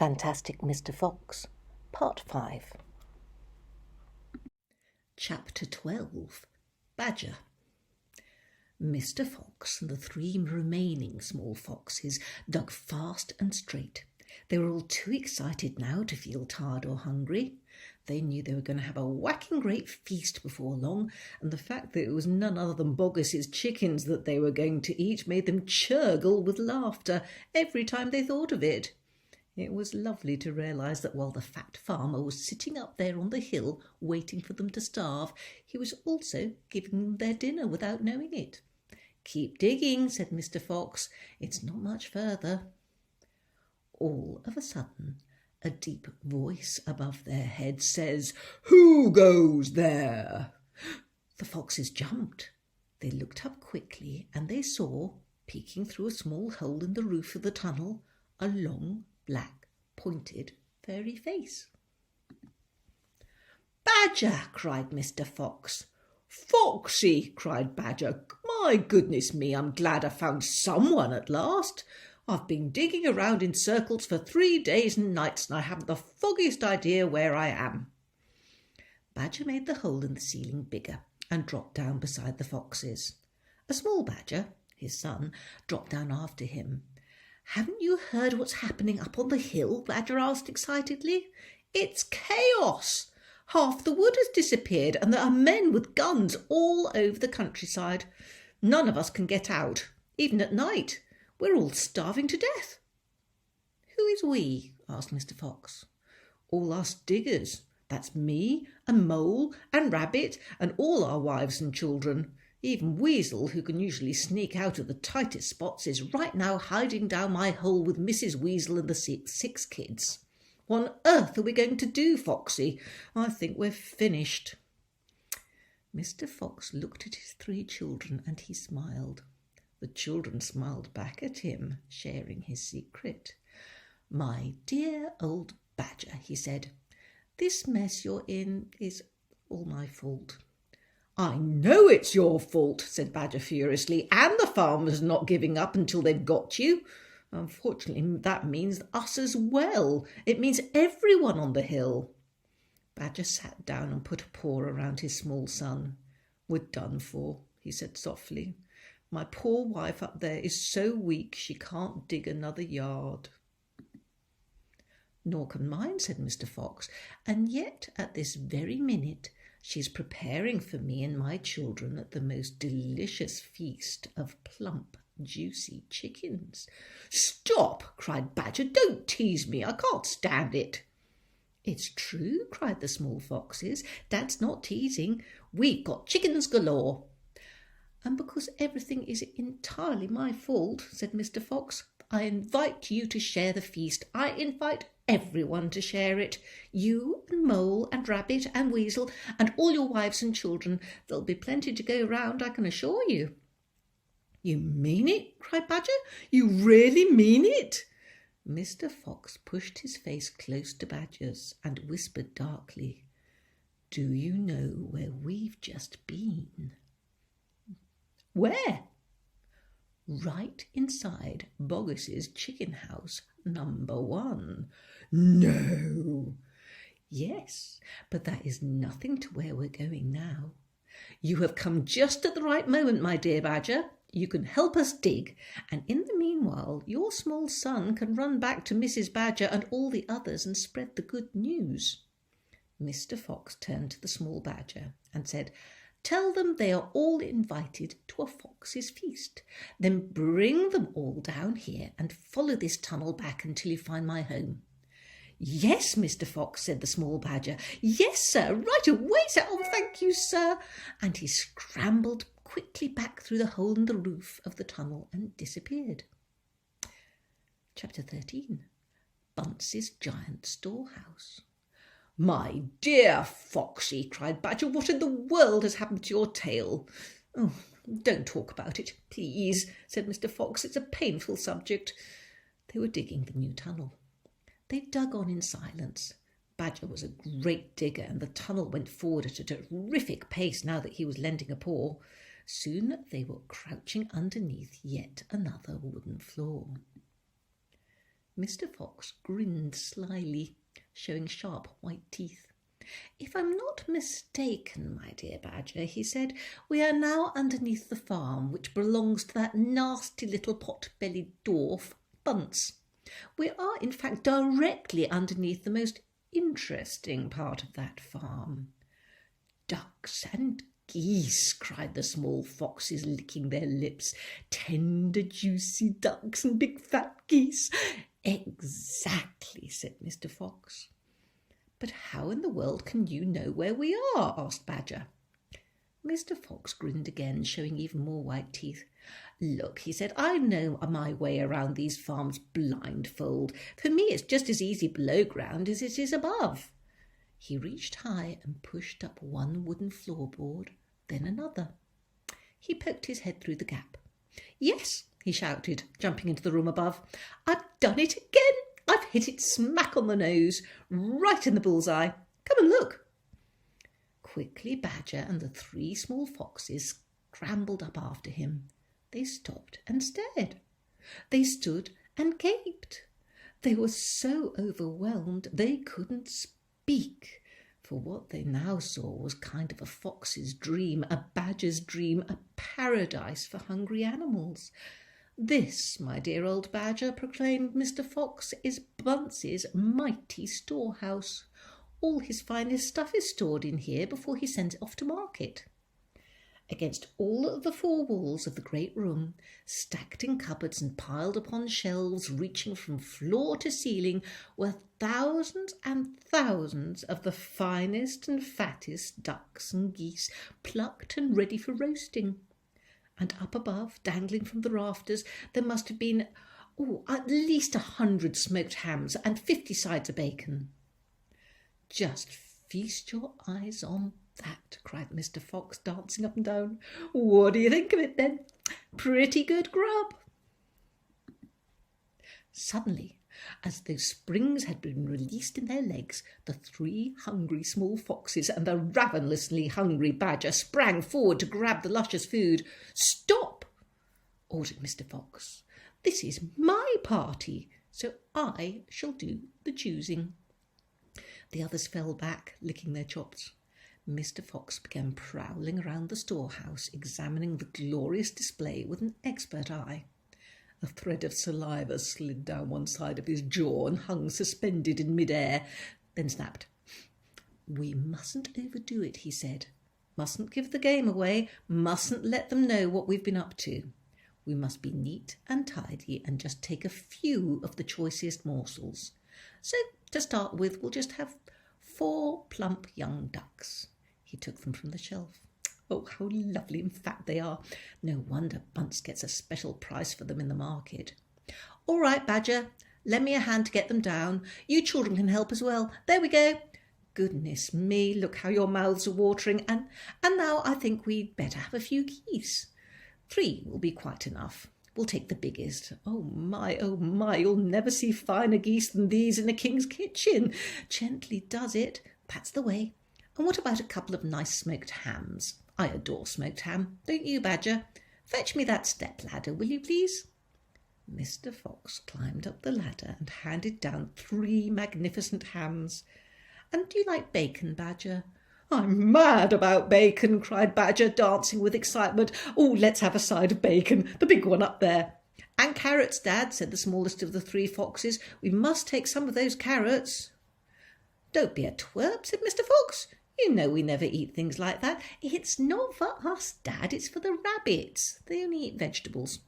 Fantastic Mr. Fox, Part 5. Chapter 12. Badger. Mr. Fox and the 3 remaining small foxes dug fast and straight. They were all too excited now to feel tired or hungry. They knew they were going to have a whacking great feast before long, and the fact that it was none other than Boggus's chickens that they were going to eat made them churgle with laughter every time they thought of it. It was lovely to realise that while the fat farmer was sitting up there on the hill waiting for them to starve, he was also giving them their dinner without knowing it. "Keep digging," said Mr. Fox. "It's not much further." All of a sudden, a deep voice above their heads says, "Who goes there?" The foxes jumped. They looked up quickly and they saw, peeking through a small hole in the roof of the tunnel, a long, black, pointed, furry face. "Badger!" cried Mr. Fox. "Foxy!" cried Badger. "My goodness me, I'm glad I found someone at last. I've been digging around in circles for 3 days and nights, and I haven't the foggiest idea where I am." Badger made the hole in the ceiling bigger and dropped down beside the foxes. A small badger, his son, dropped down after him. "Haven't you heard what's happening up on the hill?" Badger asked excitedly. "It's chaos! Half the wood has disappeared, and there are men with guns all over the countryside. None of us can get out, even at night. We're all starving to death." "Who is we?" asked Mr. Fox. "All us diggers. That's me and Mole and Rabbit and all our wives and children. Even Weasel, who can usually sneak out of the tightest spots, is right now hiding down my hole with Mrs. Weasel and the 6 kids. What on earth are we going to do, Foxy? I think we're finished." Mr. Fox looked at his 3 children and he smiled. The children smiled back at him, sharing his secret. "My dear old Badger," he said, "this mess you're in is all my fault." "I know it's your fault," said Badger furiously, "and the farmers not giving up until they've got you. Unfortunately, that means us as well. It means everyone on the hill." Badger sat down and put a paw around his small son. "We're done for," he said softly. "My poor wife up there is so weak she can't dig another yard." "Nor can mine," said Mr. Fox, "and yet at this very minute she's preparing for me and my children the most delicious feast of plump, juicy chickens." "Stop!" cried Badger. "Don't tease me. I can't stand it." "It's true," cried the small foxes. "That's not teasing. We've got chickens galore." "And because everything is entirely my fault," said Mr. Fox, "I invite you to share the feast. I invite everyone to share it. You and Mole and Rabbit and Weasel and all your wives and children. There'll be plenty to go round, I can assure you." "You mean it?" cried Badger. "You really mean it?" Mr. Fox pushed his face close to Badger's and whispered darkly, "Do you know where we've just been?" "Where?" "Right inside Boggus's chicken house, number 1. "No." "Yes, but that is nothing to where we're going now. You have come just at the right moment, my dear Badger. You can help us dig, and in the meanwhile your small son can run back to Mrs. Badger and all the others and spread the good news." Mr. Fox turned to the small badger and said, "Tell them they are all invited to a fox's feast. Then bring them all down here and follow this tunnel back until you find my home." "Yes, Mr. Fox," said the small badger. "Yes, sir, right away, sir. Oh, thank you, sir." And he scrambled quickly back through the hole in the roof of the tunnel and disappeared. Chapter 13. Bunce's Giant Storehouse. "My dear Foxy," cried Badger, "what in the world has happened to your tail?" "Oh, don't talk about it, please," said Mr. Fox. "It's a painful subject." They were digging the new tunnel. They dug on in silence. Badger was a great digger, and the tunnel went forward at a terrific pace now that he was lending a paw. Soon they were crouching underneath yet another wooden floor. Mr. Fox grinned slyly, showing sharp white teeth. "If I'm not mistaken, my dear Badger," he said, "we are now underneath the farm which belongs to that nasty little pot-bellied dwarf, Bunce. We are, in fact, directly underneath the most interesting part of that farm." "Ducks and geese," cried the small foxes, licking their lips. "Tender, juicy ducks and big fat geese." "Exactly," said Mr. Fox. "But how in the world can you know where we are?" asked Badger. Mr. Fox grinned again, showing even more white teeth. "Look," he said, "I know my way around these farms blindfold. For me it's just as easy below ground as it is above." He reached high and pushed up one wooden floorboard, then another. He poked his head through the gap. "Yes," he shouted, jumping into the room above, "I've done it again. I've hit it smack on the nose, right in the bull's-eye. Come and look." Quickly Badger and the 3 small foxes scrambled up after him. They stopped and stared. They stood and gaped. They were so overwhelmed they couldn't speak, for what they now saw was kind of a fox's dream, a badger's dream, a paradise for hungry animals. "This, my dear old Badger," proclaimed Mr. Fox, "is Bunce's mighty storehouse. All his finest stuff is stored in here before he sends it off to market." Against all of the 4 walls of the great room, stacked in cupboards and piled upon shelves reaching from floor to ceiling, were thousands and thousands of the finest and fattest ducks and geese, plucked and ready for roasting. And up above, dangling from the rafters, there must have been at least 100 smoked hams and 50 sides of bacon. "Just feast your eyes on that," cried Mr. Fox, dancing up and down. "What do you think of it, then? Pretty good grub." Suddenly, as though springs had been released in their legs, the 3 hungry small foxes and the ravenously hungry Badger sprang forward to grab the luscious food. "Stop!" ordered Mr. Fox. "This is my party, so I shall do the choosing." The others fell back, licking their chops. Mr. Fox began prowling around the storehouse, examining the glorious display with an expert eye. A thread of saliva slid down one side of his jaw and hung suspended in mid-air, then snapped. "We mustn't overdo it," he said. "Mustn't give the game away, mustn't let them know what we've been up to. We must be neat and tidy and just take a few of the choicest morsels. So, to start with, we'll just have 4 plump young ducks." He took them from the shelf. "Oh, how lovely and fat they are. No wonder Bunce gets a special price for them in the market." "All right, Badger, lend me a hand to get them down. You children can help as well. There we go. Goodness me, look how your mouths are watering. And now I think we'd better have a few geese. 3 will be quite enough. We'll take the biggest. Oh my, you'll never see finer geese than these in a king's kitchen. Gently does it. That's the way. And what about a couple of nice smoked hams? I adore smoked ham. Don't you, Badger? Fetch me that step-ladder, will you please?" Mr. Fox climbed up the ladder and handed down 3 magnificent hams. "And do you like bacon, Badger?" "I'm mad about bacon," cried Badger, dancing with excitement. "Oh, let's have a side of bacon, the big one up there." "And carrots, Dad," said the smallest of the 3 foxes. "We must take some of those carrots." "Don't be a twerp," said Mr. Fox. "You know we never eat things like that." "It's not for us, Dad, it's for the rabbits. They only eat vegetables."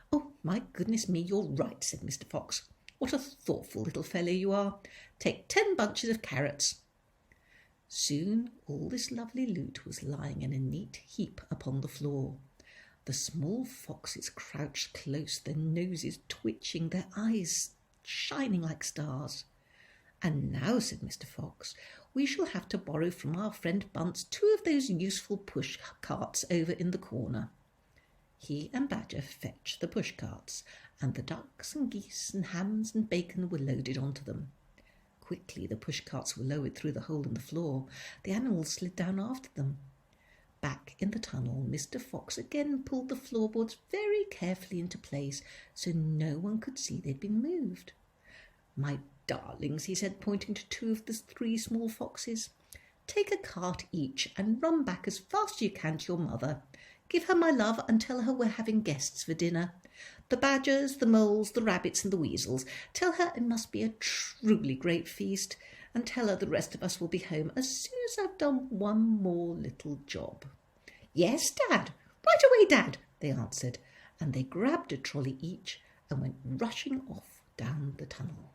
"Oh, my goodness me, you're right," said Mr. Fox. "What a thoughtful little fellow you are. Take 10 bunches of carrots." Soon all this lovely loot was lying in a neat heap upon the floor. The small foxes crouched close, their noses twitching, their eyes shining like stars. "And now," said Mr. Fox, "we shall have to borrow from our friend Bunce 2 of those useful push carts over in the corner." He and Badger fetched the push carts, and the ducks and geese and hams and bacon were loaded onto them. Quickly the push carts were lowered through the hole in the floor. The animals slid down after them. Back in the tunnel, Mr. Fox again pulled the floorboards very carefully into place so no one could see they'd been moved. My darlings, he said, pointing to two of the three small foxes, take a cart each and run back as fast as you can to your mother. Give her my love and tell her we're having guests for dinner. The badgers, the moles, the rabbits and the weasels. Tell her it must be a truly great feast, and tell her the rest of us will be home as soon as I've done one more little job. Yes, Dad. Right away, Dad, they answered, and they grabbed a trolley each and went rushing off down the tunnel.